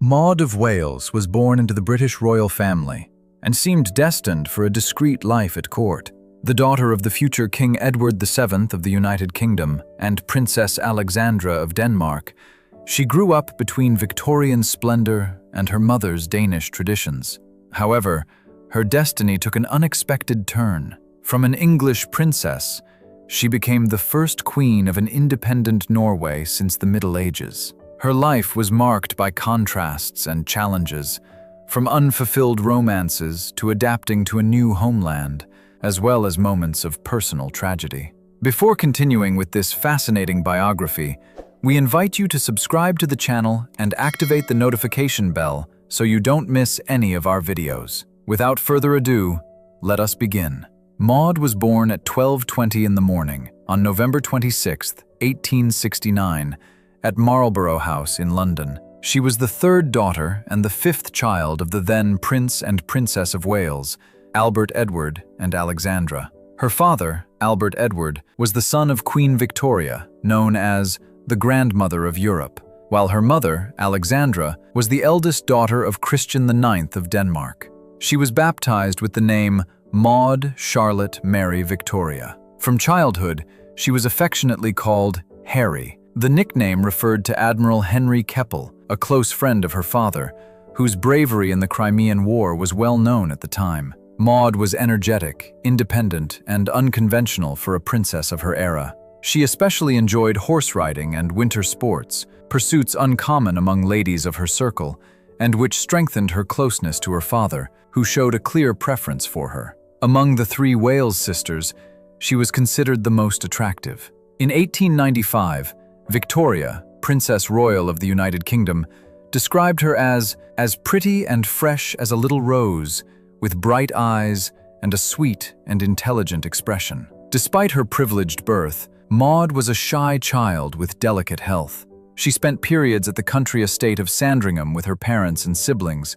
Maud of Wales was born into the British royal family and seemed destined for a discreet life at court. The daughter of the future King Edward VII of the United Kingdom and Princess Alexandra of Denmark, she grew up between Victorian splendor and her mother's Danish traditions. However, her destiny took an unexpected turn. From an English princess, she became the first queen of an independent Norway since the Middle Ages. Her life was marked by contrasts and challenges, from unfulfilled romances to adapting to a new homeland, as well as moments of personal tragedy. Before continuing with this fascinating biography, we invite you to subscribe to the channel and activate the notification bell so you don't miss any of our videos. Without further ado, let us begin. Maud was born at 12:20 in the morning on November 26, 1869, at Marlborough House in London. She was the third daughter and the fifth child of the then Prince and Princess of Wales, Albert Edward and Alexandra. Her father, Albert Edward, was the son of Queen Victoria, known as the Grandmother of Europe, while her mother, Alexandra, was the eldest daughter of Christian IX of Denmark. She was baptized with the name Maud Charlotte Mary Victoria. From childhood, she was affectionately called Harry. The nickname referred to Admiral Henry Keppel, a close friend of her father, whose bravery in the Crimean War was well known at the time. Maud was energetic, independent, and unconventional for a princess of her era. She especially enjoyed horse riding and winter sports, pursuits uncommon among ladies of her circle, and which strengthened her closeness to her father, who showed a clear preference for her. Among the three Wales sisters, she was considered the most attractive. In 1895, Victoria, Princess Royal of the United Kingdom, described her as pretty and fresh as a little rose, with bright eyes and a sweet and intelligent expression. Despite her privileged birth, Maud was a shy child with delicate health. She spent periods at the country estate of Sandringham with her parents and siblings,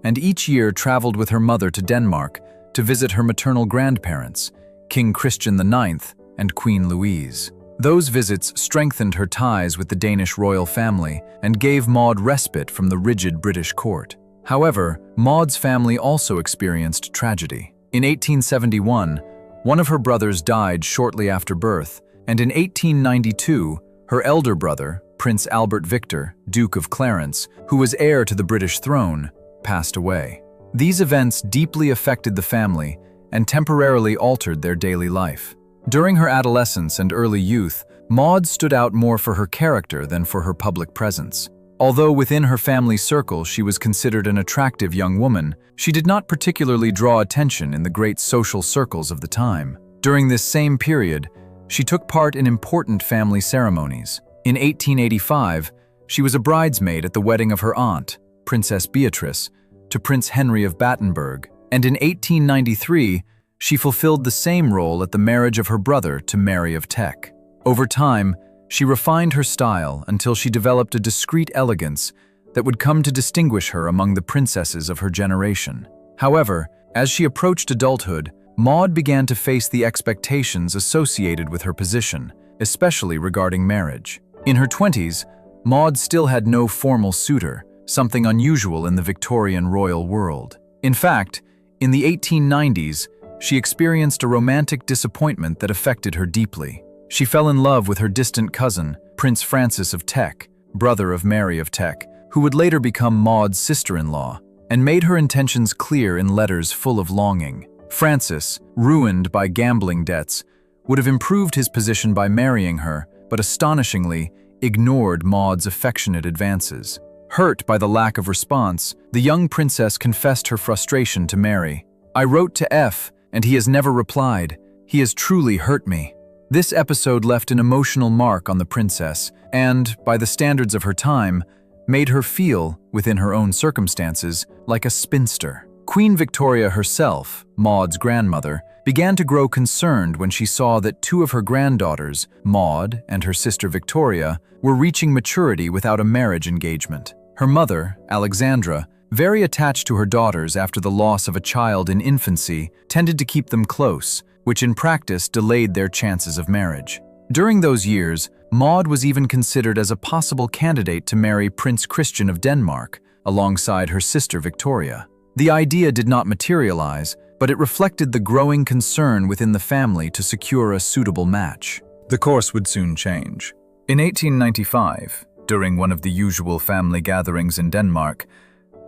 and each year traveled with her mother to Denmark to visit her maternal grandparents, King Christian IX and Queen Louise. Those visits strengthened her ties with the Danish royal family and gave Maud respite from the rigid British court. However, Maud's family also experienced tragedy. In 1871, one of her brothers died shortly after birth, and in 1892, her elder brother, Prince Albert Victor, Duke of Clarence, who was heir to the British throne, passed away. These events deeply affected the family and temporarily altered their daily life. During her adolescence and early youth, Maud stood out more for her character than for her public presence. Although within her family circle she was considered an attractive young woman, she did not particularly draw attention in the great social circles of the time. During this same period, she took part in important family ceremonies. In 1885, she was a bridesmaid at the wedding of her aunt, Princess Beatrice, to Prince Henry of Battenberg, and in 1893, she fulfilled the same role at the marriage of her brother to Mary of Teck. Over time, she refined her style until she developed a discreet elegance that would come to distinguish her among the princesses of her generation. However, as she approached adulthood, Maud began to face the expectations associated with her position, especially regarding marriage. In her 20s, Maud still had no formal suitor, something unusual in the Victorian royal world. In fact, in the 1890s, she experienced a romantic disappointment that affected her deeply. She fell in love with her distant cousin, Prince Francis of Teck, brother of Mary of Teck, who would later become Maud's sister-in-law, and made her intentions clear in letters full of longing. Francis, ruined by gambling debts, would have improved his position by marrying her, but astonishingly ignored Maud's affectionate advances. Hurt by the lack of response, the young princess confessed her frustration to Mary. "I wrote to F, and he has never replied. He has truly hurt me." This episode left an emotional mark on the princess and, by the standards of her time, made her feel, within her own circumstances, like a spinster. Queen Victoria herself, Maud's grandmother, began to grow concerned when she saw that two of her granddaughters, Maud and her sister Victoria, were reaching maturity without a marriage engagement. Her mother, Alexandra, very attached to her daughters after the loss of a child in infancy, tended to keep them close, which in practice delayed their chances of marriage. During those years, Maud was even considered as a possible candidate to marry Prince Christian of Denmark, alongside her sister Victoria. The idea did not materialize, but it reflected the growing concern within the family to secure a suitable match. The course would soon change. In 1895, during one of the usual family gatherings in Denmark,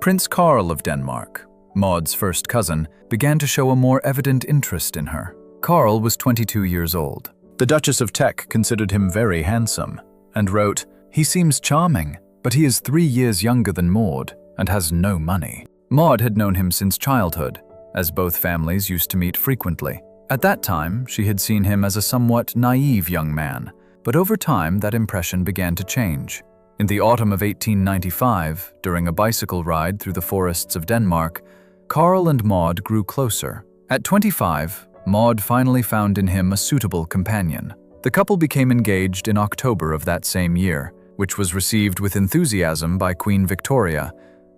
Prince Carl of Denmark, Maud's first cousin, began to show a more evident interest in her. Carl was 22 years old. The Duchess of Teck considered him very handsome and wrote, "He seems charming, but he is 3 years younger than Maud and has no money." Maud had known him since childhood, as both families used to meet frequently. At that time, she had seen him as a somewhat naive young man, but over time that impression began to change. In the autumn of 1895, during a bicycle ride through the forests of Denmark, Carl and Maud grew closer. At 25, Maud finally found in him a suitable companion. The couple became engaged in October of that same year, which was received with enthusiasm by Queen Victoria,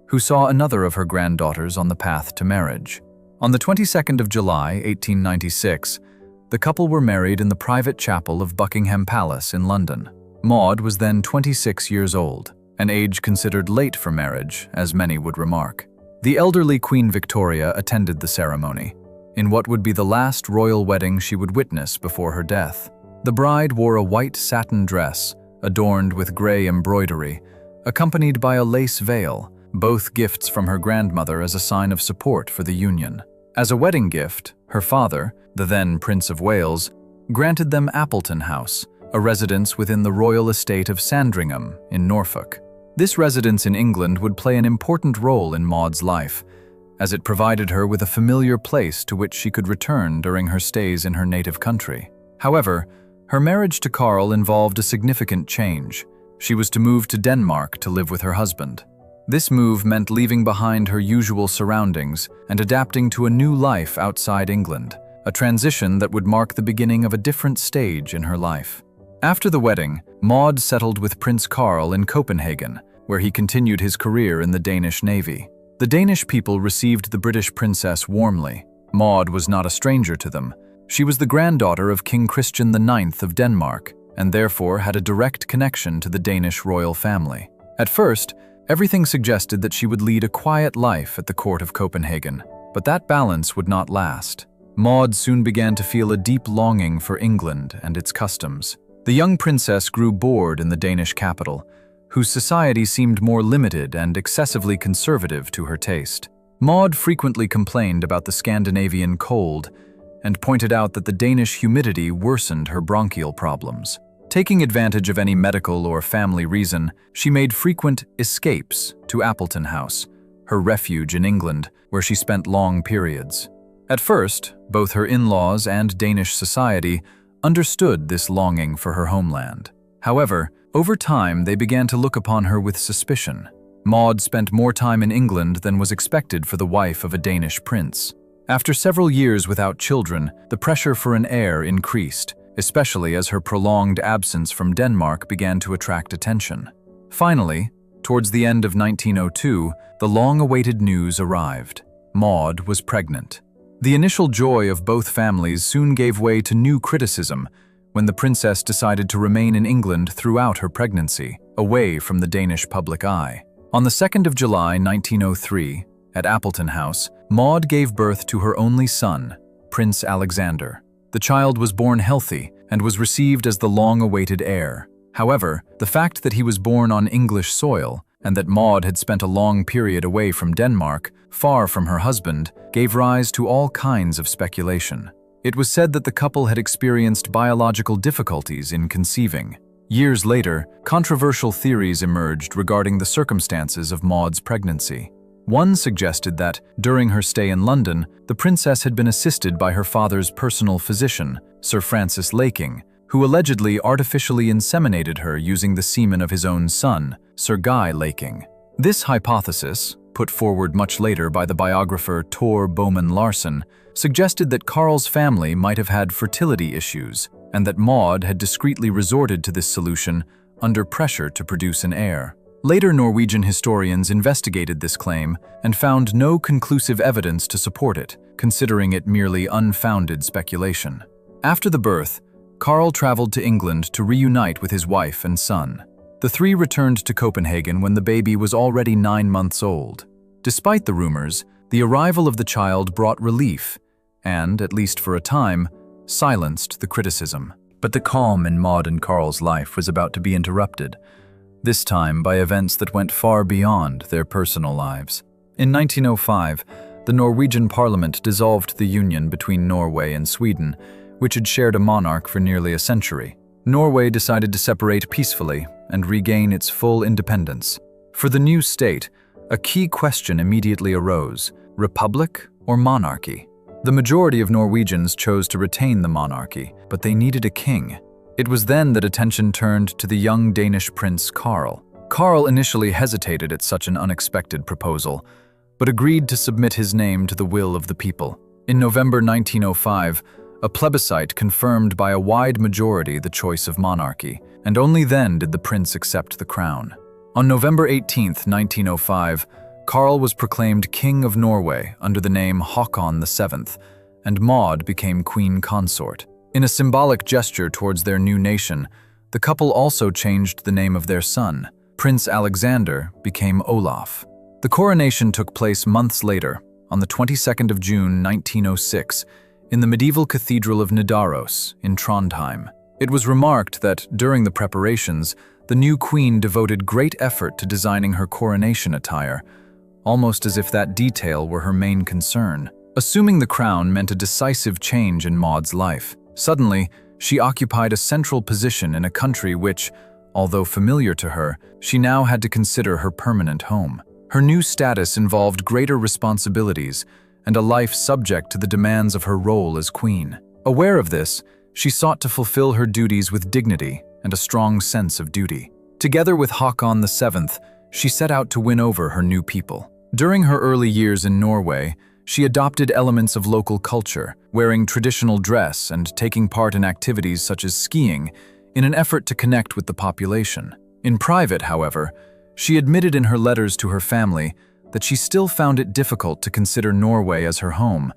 who saw another of her granddaughters on the path to marriage. On the 22nd of July, 1896, the couple were married in the private chapel of Buckingham Palace in London. Maud was then 26 years old, an age considered late for marriage, as many would remark. The elderly Queen Victoria attended the ceremony, in what would be the last royal wedding she would witness before her death. The bride wore a white satin dress, adorned with gray embroidery, accompanied by a lace veil, both gifts from her grandmother as a sign of support for the union. As a wedding gift, her father, the then Prince of Wales, granted them Appleton House, a residence within the royal estate of Sandringham in Norfolk. This residence in England would play an important role in Maud's life, as it provided her with a familiar place to which she could return during her stays in her native country. However, her marriage to Carl involved a significant change. She was to move to Denmark to live with her husband. This move meant leaving behind her usual surroundings and adapting to a new life outside England, a transition that would mark the beginning of a different stage in her life. After the wedding, Maud settled with Prince Carl in Copenhagen, where he continued his career in the Danish Navy. The Danish people received the British princess warmly. Maud was not a stranger to them. She was the granddaughter of King Christian IX of Denmark, and therefore had a direct connection to the Danish royal family. At first, everything suggested that she would lead a quiet life at the court of Copenhagen, but that balance would not last. Maud soon began to feel a deep longing for England and its customs. The young princess grew bored in the Danish capital, whose society seemed more limited and excessively conservative to her taste. Maud frequently complained about the Scandinavian cold and pointed out that the Danish humidity worsened her bronchial problems. Taking advantage of any medical or family reason, she made frequent escapes to Appleton House, her refuge in England, where she spent long periods. At first, both her in-laws and Danish society understood this longing for her homeland. However, over time they began to look upon her with suspicion. Maud spent more time in England than was expected for the wife of a Danish prince. After several years without children, the pressure for an heir increased, especially as her prolonged absence from Denmark began to attract attention. Finally, towards the end of 1902, the long-awaited news arrived. Maud was pregnant. The initial joy of both families soon gave way to new criticism when the princess decided to remain in England throughout her pregnancy, away from the Danish public eye. On the 2nd of July 1903, at Appleton House, Maud gave birth to her only son, Prince Alexander. The child was born healthy and was received as the long-awaited heir. However, the fact that he was born on English soil and that Maud had spent a long period away from Denmark, far from her husband, gave rise to all kinds of speculation. It was said that the couple had experienced biological difficulties in conceiving. Years later, controversial theories emerged regarding the circumstances of Maud's pregnancy. One suggested that, during her stay in London, the princess had been assisted by her father's personal physician, Sir Francis Laking, who allegedly artificially inseminated her using the semen of his own son, Sir Guy Laking. This hypothesis, put forward much later by the biographer Tor Bowman Larsen, suggested that Carl's family might have had fertility issues, and that Maud had discreetly resorted to this solution under pressure to produce an heir. Later Norwegian historians investigated this claim and found no conclusive evidence to support it, considering it merely unfounded speculation. After the birth, Carl traveled to England to reunite with his wife and son. The three returned to Copenhagen when the baby was already 9 months old. Despite the rumors, the arrival of the child brought relief and, at least for a time, silenced the criticism. But the calm in Maud and Carl's life was about to be interrupted, this time by events that went far beyond their personal lives. In 1905, the Norwegian parliament dissolved the union between Norway and Sweden, which had shared a monarch for nearly a century. Norway decided to separate peacefully and regain its full independence. For the new state, a key question immediately arose: republic or monarchy? The majority of Norwegians chose to retain the monarchy, but they needed a king. It was then that attention turned to the young Danish prince Carl. Carl initially hesitated at such an unexpected proposal, but agreed to submit his name to the will of the people. In November 1905, a plebiscite confirmed by a wide majority the choice of monarchy, and only then did the prince accept the crown. On November 18, 1905, Carl was proclaimed King of Norway under the name Håkon VII, and Maud became queen consort. In a symbolic gesture towards their new nation, the couple also changed the name of their son. Prince Alexander became Olaf. The coronation took place months later, on the 22nd of June 1906, in the medieval cathedral of Nidaros in Trondheim. It was remarked that, during the preparations, the new queen devoted great effort to designing her coronation attire, almost as if that detail were her main concern. Assuming the crown meant a decisive change in Maud's life. Suddenly, she occupied a central position in a country which, although familiar to her, she now had to consider her permanent home. Her new status involved greater responsibilities and a life subject to the demands of her role as queen. Aware of this, she sought to fulfill her duties with dignity and a strong sense of duty. Together with Håkon VII, she set out to win over her new people. During her early years in Norway, she adopted elements of local culture, wearing traditional dress and taking part in activities such as skiing, in an effort to connect with the population. In private, however, she admitted in her letters to her family that she still found it difficult to consider Norway as her home,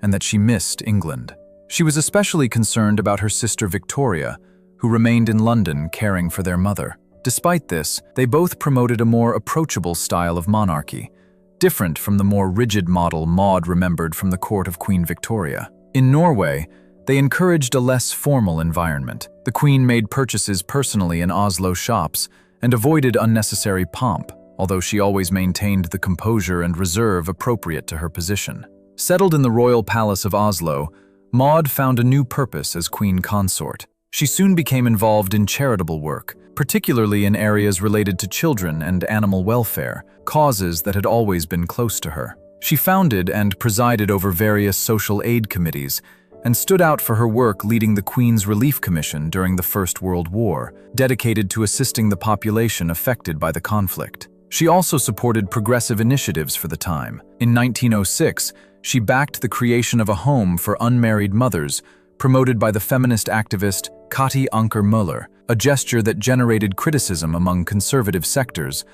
and that she missed England. She was especially concerned about her sister Victoria, who remained in London caring for their mother. Despite this, they both promoted a more approachable style of monarchy, different from the more rigid model Maud remembered from the court of Queen Victoria. In Norway, they encouraged a less formal environment. The Queen made purchases personally in Oslo shops and avoided unnecessary pomp, although she always maintained the composure and reserve appropriate to her position. Settled in the royal palace of Oslo, Maud found a new purpose as queen consort. She soon became involved in charitable work, particularly in areas related to children and animal welfare, causes that had always been close to her. She founded and presided over various social aid committees, and stood out for her work leading the Queen's Relief Commission during the First World War, dedicated to assisting the population affected by the conflict. She also supported progressive initiatives for the time. In 1906, she backed the creation of a home for unmarried mothers, promoted by the feminist activist Kati Anker Møller, a gesture that generated criticism among conservative sectors,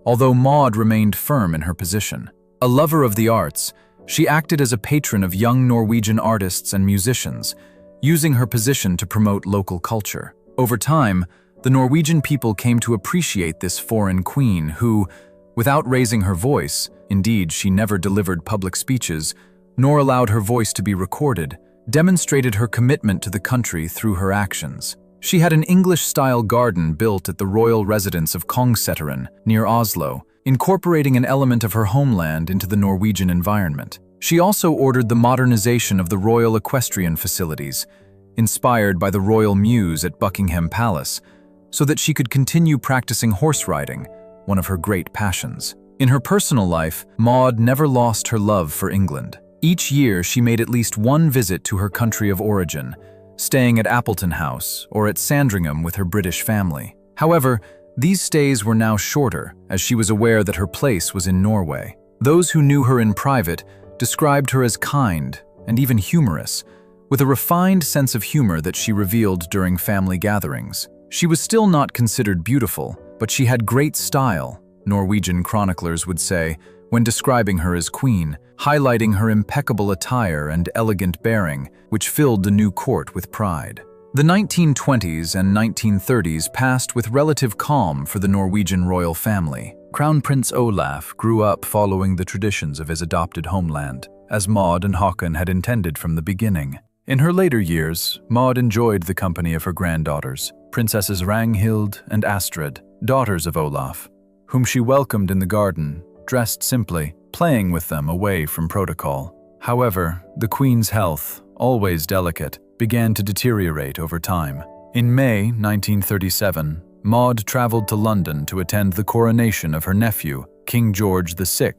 although Maud remained firm in her position. A lover of the arts, she acted as a patron of young Norwegian artists and musicians, using her position to promote local culture. Over time, the Norwegian people came to appreciate this foreign queen who, without raising her voice, indeed she never delivered public speeches, nor allowed her voice to be recorded, demonstrated her commitment to the country through her actions. She had an English-style garden built at the royal residence of Kongssetteren, near Oslo, incorporating an element of her homeland into the Norwegian environment. She also ordered the modernization of the royal equestrian facilities, inspired by the royal muse at Buckingham Palace, so that she could continue practicing horse riding, one of her great passions. In her personal life, Maud never lost her love for England. Each year, she made at least one visit to her country of origin, staying at Appleton House or at Sandringham with her British family. However, these stays were now shorter, as she was aware that her place was in Norway. Those who knew her in private described her as kind and even humorous, with a refined sense of humor that she revealed during family gatherings. She was still not considered beautiful, but she had great style, Norwegian chroniclers would say, when describing her as queen, highlighting her impeccable attire and elegant bearing, which filled the new court with pride. The 1920s and 1930s passed with relative calm for the Norwegian royal family. Crown Prince Olaf grew up following the traditions of his adopted homeland, as Maud and Håkon had intended from the beginning. In her later years, Maud enjoyed the company of her granddaughters, Princesses Ragnhild and Astrid, daughters of Olaf, whom she welcomed in the garden, dressed simply, playing with them away from protocol. However, the Queen's health, always delicate, began to deteriorate over time. In May 1937, Maud traveled to London to attend the coronation of her nephew, King George VI,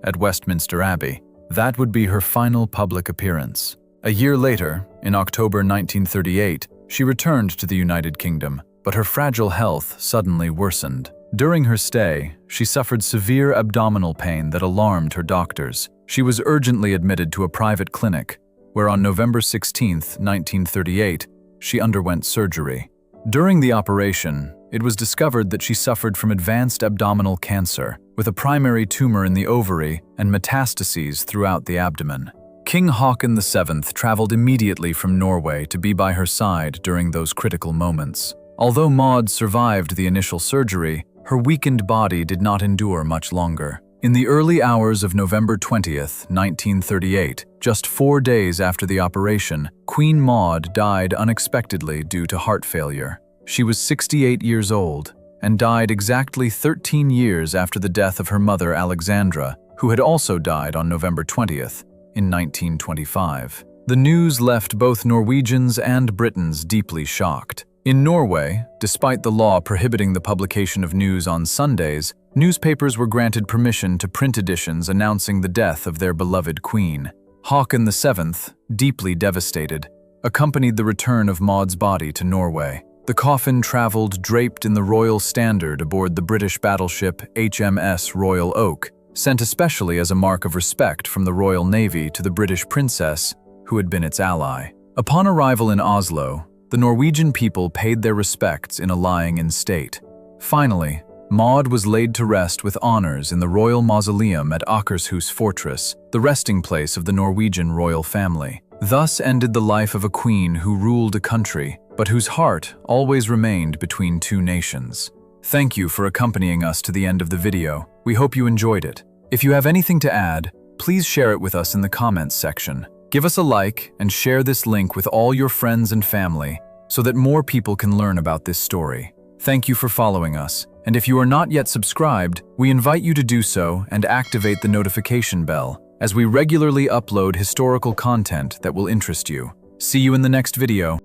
at Westminster Abbey. That would be her final public appearance. A year later, in October 1938, she returned to the United Kingdom, but her fragile health suddenly worsened. During her stay, she suffered severe abdominal pain that alarmed her doctors. She was urgently admitted to a private clinic, where on November 16, 1938, she underwent surgery. During the operation, it was discovered that she suffered from advanced abdominal cancer, with a primary tumor in the ovary and metastases throughout the abdomen. King Håkon VII traveled immediately from Norway to be by her side during those critical moments. Although Maud survived the initial surgery, her weakened body did not endure much longer. In the early hours of November 20, 1938, just 4 days after the operation, Queen Maud died unexpectedly due to heart failure. She was 68 years old and died exactly 13 years after the death of her mother Alexandra, who had also died on November 20th in 1925. The news left both Norwegians and Britons deeply shocked. In Norway, despite the law prohibiting the publication of news on Sundays, newspapers were granted permission to print editions announcing the death of their beloved queen. Håkon VII, deeply devastated, accompanied the return of Maud's body to Norway. The coffin traveled draped in the royal standard aboard the British battleship HMS Royal Oak, sent especially as a mark of respect from the Royal Navy to the British princess, who had been its ally. Upon arrival in Oslo, the Norwegian people paid their respects in a lying-in state. Finally, Maud was laid to rest with honors in the royal mausoleum at Akershus Fortress, the resting place of the Norwegian royal family. Thus ended the life of a queen who ruled a country, but whose heart always remained between two nations. Thank you for accompanying us to the end of the video. We hope you enjoyed it. If you have anything to add, please share it with us in the comments section. Give us a like and share this link with all your friends and family so that more people can learn about this story. Thank you for following us, and if you are not yet subscribed, we invite you to do so and activate the notification bell, as we regularly upload historical content that will interest you. See you in the next video.